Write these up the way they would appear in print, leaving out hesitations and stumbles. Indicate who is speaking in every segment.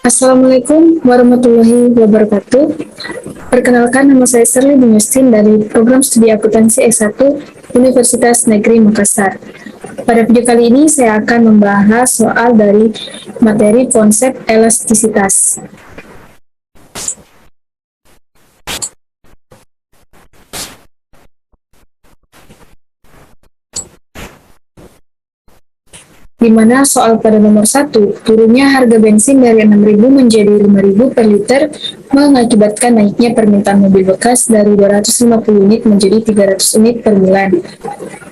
Speaker 1: Assalamualaikum warahmatullahi wabarakatuh. Perkenalkan, nama saya Serly Yustin dari Program Studi Akuntansi S1 Universitas Negeri Makassar. Pada video kali ini saya akan membahas soal dari materi konsep elastisitas. Di mana soal pada nomor 1, turunnya harga bensin dari 6.000 menjadi 5.000 per liter mengakibatkan naiknya permintaan mobil bekas dari 250 unit menjadi 300 unit per bulan.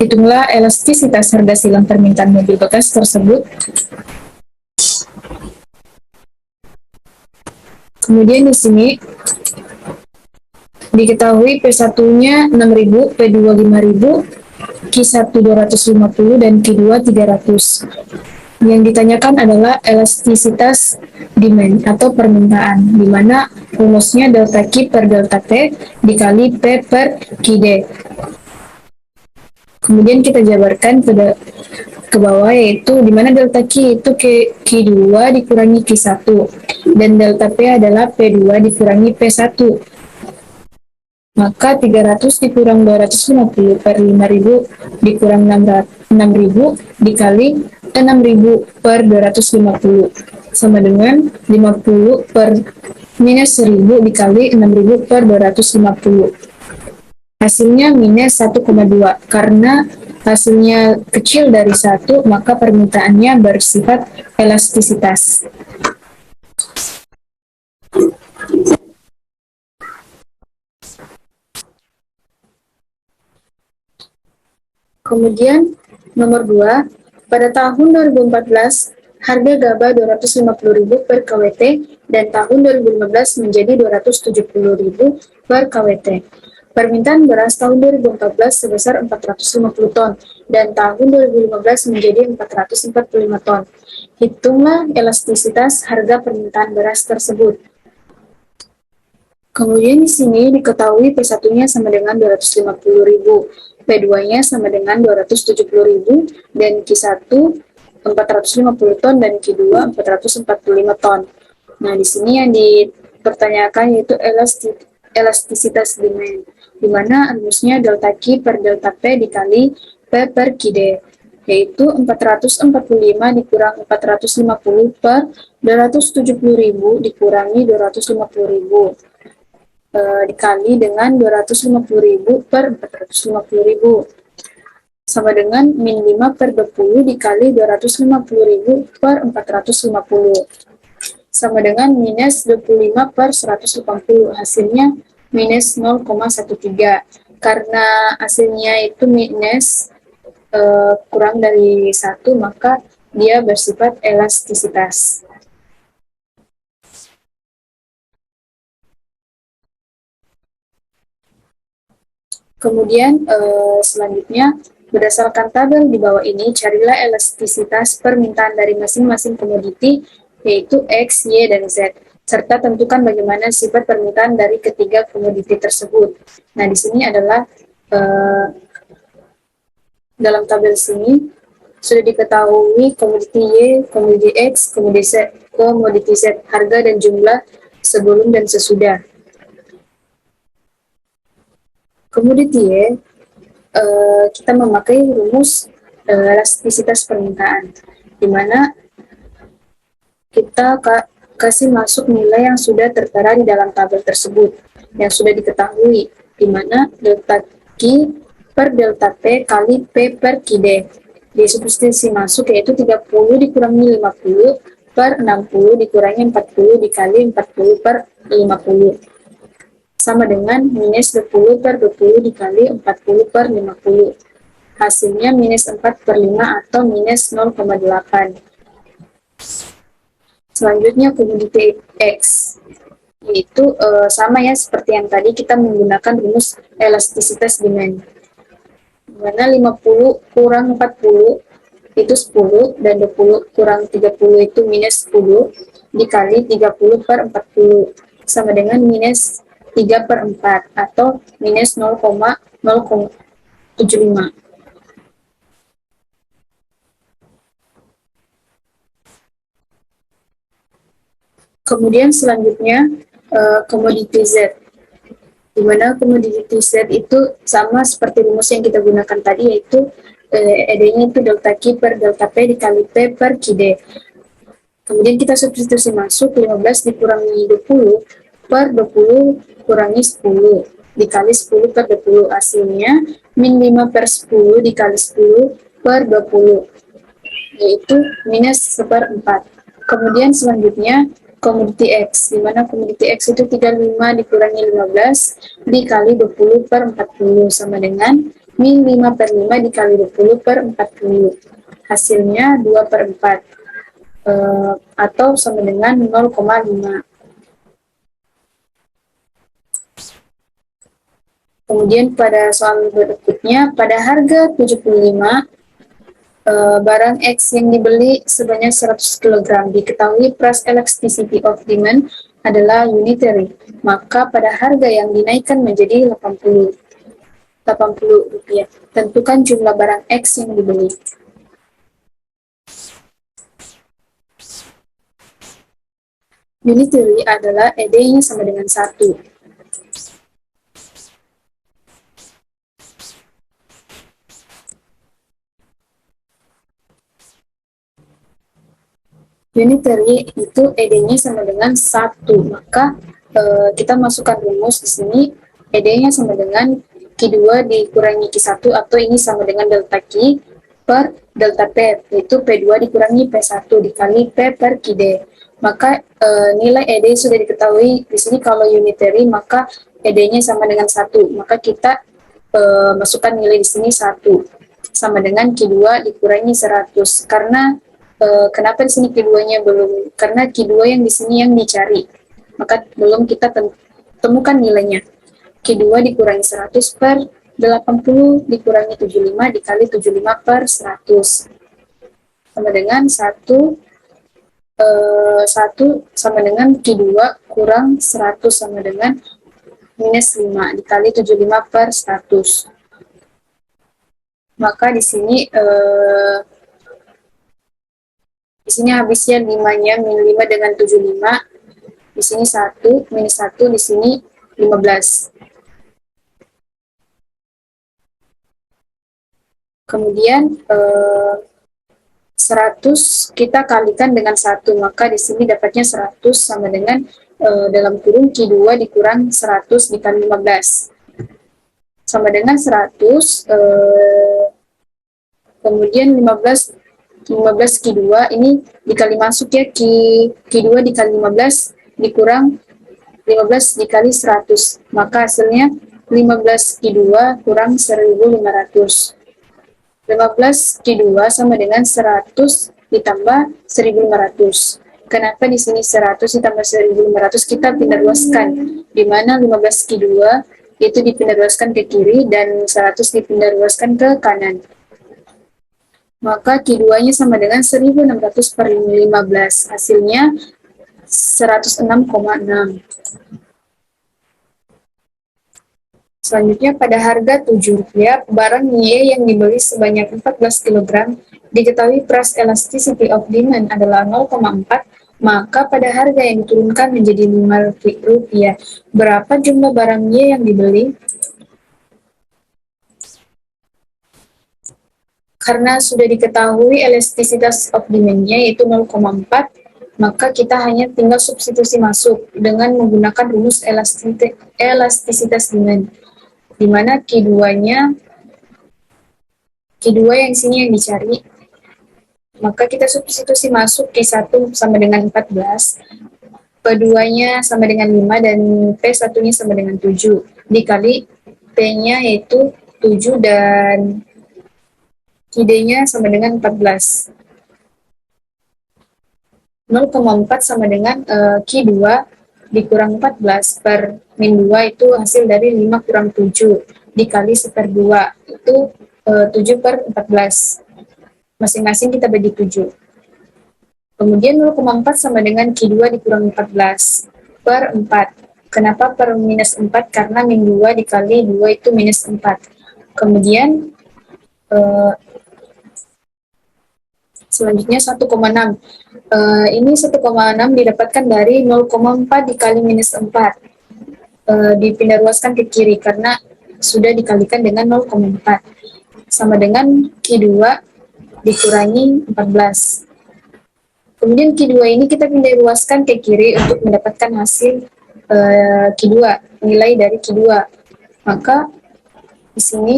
Speaker 1: Hitunglah elastisitas harga silang permintaan mobil bekas tersebut. Kemudian di sini diketahui P1-nya 6.000, P2 5.000, Q1 250 dan Q2 300. Yang ditanyakan adalah elastisitas demand atau permintaan, di mana rumusnya delta Q per delta T dikali P per QD. Kemudian kita jabarkan ke bawah, yaitu di mana delta Q itu Q2 dikurangi Q1 dan delta P adalah P2 dikurangi P1. Maka 300 dikurang 250 per 5.000 dikurang 6.000 dikali 6.000 per 250 sama dengan 50 per minus 1.000 dikali 6.000 per 250. Hasilnya minus 1,2. Karena hasilnya kecil dari 1, maka permintaannya bersifat elastisitas. Kemudian nomor 2, pada tahun 2014 harga gabah 250.000 per KWT dan tahun 2015 menjadi 270.000 per KWT. Permintaan beras tahun 2014 sebesar 450 ton dan tahun 2015 menjadi 445 ton. Hitunglah elastisitas harga permintaan beras tersebut. Kemudian di sini diketahui P1-nya sama dengan 250.000, P2-nya sama dengan 270.000, dan Q1 450 ton dan Q2 445 ton. Nah, di sini yang dipertanyakan yaitu elastisitas demand, di mana rumusnya delta Q per delta P dikali P per QD, yaitu 445 dikurang 450 per 270.000 dikurangi 250.000. Dikali dengan 250.000 per 450.000 sama dengan min 5 per 20 dikali 250.000 per 450 sama dengan minus 25 per 180. Hasilnya minus 0,13. Karena hasilnya itu minus kurang dari 1, maka dia bersifat elastisitas. Kemudian selanjutnya, berdasarkan tabel di bawah ini, carilah elastisitas permintaan dari masing-masing komoditi, yaitu X, Y, dan Z, serta tentukan bagaimana sifat permintaan dari ketiga komoditi tersebut. Nah, di sini adalah dalam tabel sini sudah diketahui komoditi Y, komoditi X, komoditi Z, harga dan jumlah sebelum dan sesudah. Komoditi Y, kita memakai rumus elastisitas permintaan, di mana kita kasih masuk nilai yang sudah tertera di dalam tabel tersebut, yang sudah diketahui, di mana delta Q per delta P kali P per QD. Disubstitusi masuk yaitu 30 dikurangi 50 per 60 dikurangi 40 dikali 40 per 50. Sama dengan minus 20 per 20 dikali 40 per 50. Hasilnya minus 4 per 5 atau minus 0,8. Selanjutnya komoditi X, yaitu sama ya seperti yang tadi, kita menggunakan rumus elastisitas demand. Dimana 50 kurang 40 itu 10, dan 20 kurang 30 itu minus 10, dikali 30 per 40, sama dengan minus 3 per 4 atau minus 0,075. Kemudian selanjutnya komoditi Z, di mana komoditi Z itu sama seperti rumus yang kita gunakan tadi, yaitu ED-nya itu delta Q per delta P dikali P per QD. Kemudian kita substitusi masuk 15 dikurangi 20 per 20 kurangi 10 dikali 10 per 20. Hasilnya min 5 per 10 dikali 10 per 20, yaitu minus seperempat. Kemudian selanjutnya komoditi X, di mana komoditi X itu 35 dikurangi 15 dikali 20 per 40 sama dengan min 5 per 5 dikali 20 per 40. Hasilnya 2 per 4, atau sama dengan 0,5. Kemudian pada soal berikutnya, pada harga 75, barang X yang dibeli sebanyak 100 kg, diketahui price elasticity of demand adalah unitary, maka pada harga yang dinaikkan menjadi 80 rupiah, tentukan jumlah barang X yang dibeli. Unitary adalah ED-nya sama dengan 1. Unitary itu ED-nya sama dengan 1, maka kita masukkan rumus di sini, ED-nya sama dengan Q2 dikurangi Q1, atau ini sama dengan delta Q per delta P, yaitu P2 dikurangi P1 dikali P per QD. Maka nilai ED sudah diketahui di sini. Kalau unitary maka ED-nya sama dengan 1, maka kita masukkan nilai di sini 1 sama dengan Q2 dikurangi 100. Karena kenapa di sini Q2-nya belum? Karena Q2 yang di sini yang dicari, maka belum kita temukan nilainya. Q2 dikurangi 100 per 80 dikurangi 75 dikali 75 per 100 sama dengan 1 sama dengan Q2 kurang 100 sama dengan minus 5 dikali 75 per 100. Maka di sini habisnya 5-nya, min 5 dengan 75, di sini 1, minus 1, di sini 15. Kemudian 100 kita kalikan dengan 1, maka di sini dapatnya 100 sama dengan dalam kurung Q2 dikurang 100 dikali 15 sama dengan 100, kemudian 15 Q2 ini dikali masuk ya, Q2 dikali 15 dikurang 15 dikali 100, maka hasilnya 15 Q2 kurang 1500. 15 Q2 sama dengan 100 ditambah 1500. Kenapa di sini 100 ditambah 1500 kita pindah luaskan, di mana 15 Q2 itu dipindah luaskan ke kiri dan 100 dipindah luaskan ke kanan. Maka Q2-nya sama dengan 1600 per 15, hasilnya 106,6. Selanjutnya pada harga Rp7, barang Y yang dibeli sebanyak 14 kg, diketahui price elasticity of demand adalah 0,4, maka pada harga yang diturunkan menjadi Rp5. Berapa jumlah barang Y yang dibeli? Karena sudah diketahui elastisitas of demand-nya yaitu 0,4, maka kita hanya tinggal substitusi masuk dengan menggunakan rumus elastisitas demand, di mana Q2 yang sini yang dicari, maka kita substitusi masuk Q1 sama dengan 14, P2-nya sama dengan 5, dan P1-nya sama dengan 7, dikali P-nya yaitu 7 dan QD-nya sama dengan 14. 0,4 sama dengan Q2 dikurang 14 per min 2, itu hasil dari 5 kurang 7 dikali 1/2, itu 7 per 14. Masing-masing kita bagi 7. Kemudian 0,4 sama dengan Q2 dikurang 14 per 4. Kenapa per minus 4? Karena min 2 dikali 2 itu minus 4. Kemudian Selanjutnya 1,6. Ini 1,6 didapatkan dari 0,4 dikali minus 4. Dipindah luaskan ke kiri karena sudah dikalikan dengan 0,4. Sama dengan Q2 dikurangi 14. Kemudian Q2 ini kita pindah luaskan ke kiri untuk mendapatkan hasil Q2, nilai dari Q2. Maka di sini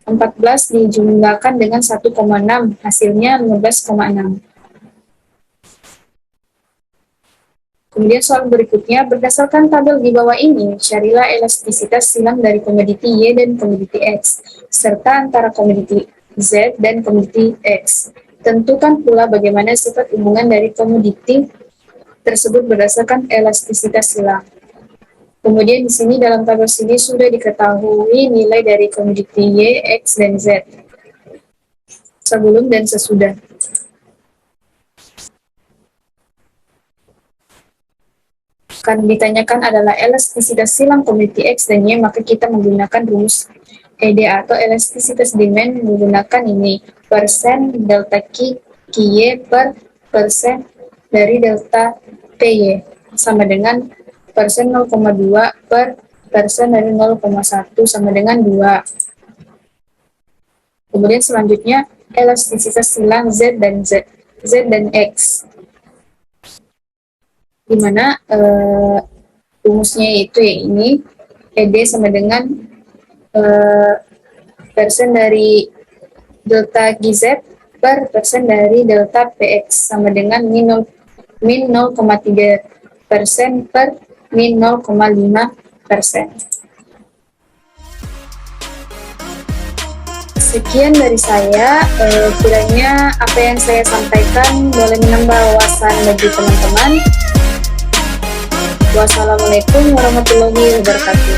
Speaker 1: 14 dijumlahkan dengan 1,6, hasilnya 15,6. Kemudian soal berikutnya, berdasarkan tabel di bawah ini, carilah elastisitas silang dari komoditi Y dan komoditi X, serta antara komoditi Z dan komoditi X. Tentukan pula bagaimana sifat hubungan dari komoditi tersebut berdasarkan elastisitas silang. Kemudian di sini dalam tabel ini sudah diketahui nilai dari komoditi Y, X, dan Z sebelum dan sesudah. Akan ditanyakan adalah elastisitas silang komoditi X dan Y, maka kita menggunakan rumus ED atau elastisitas demand menggunakan ini, persen delta QY per persen dari delta PY, sama dengan persen 0,2 per persen dari 0,1 sama dengan 2. Kemudian selanjutnya elastisitas silang Z dan X, di mana rumusnya itu ya ini, ED sama dengan persen dari delta GZ per persen dari delta PX sama dengan min 0,3 persen per min 0,5 persen. Sekian dari saya, kiranya apa yang saya sampaikan boleh menambah wawasan bagi teman-teman. Wassalamualaikum warahmatullahi wabarakatuh.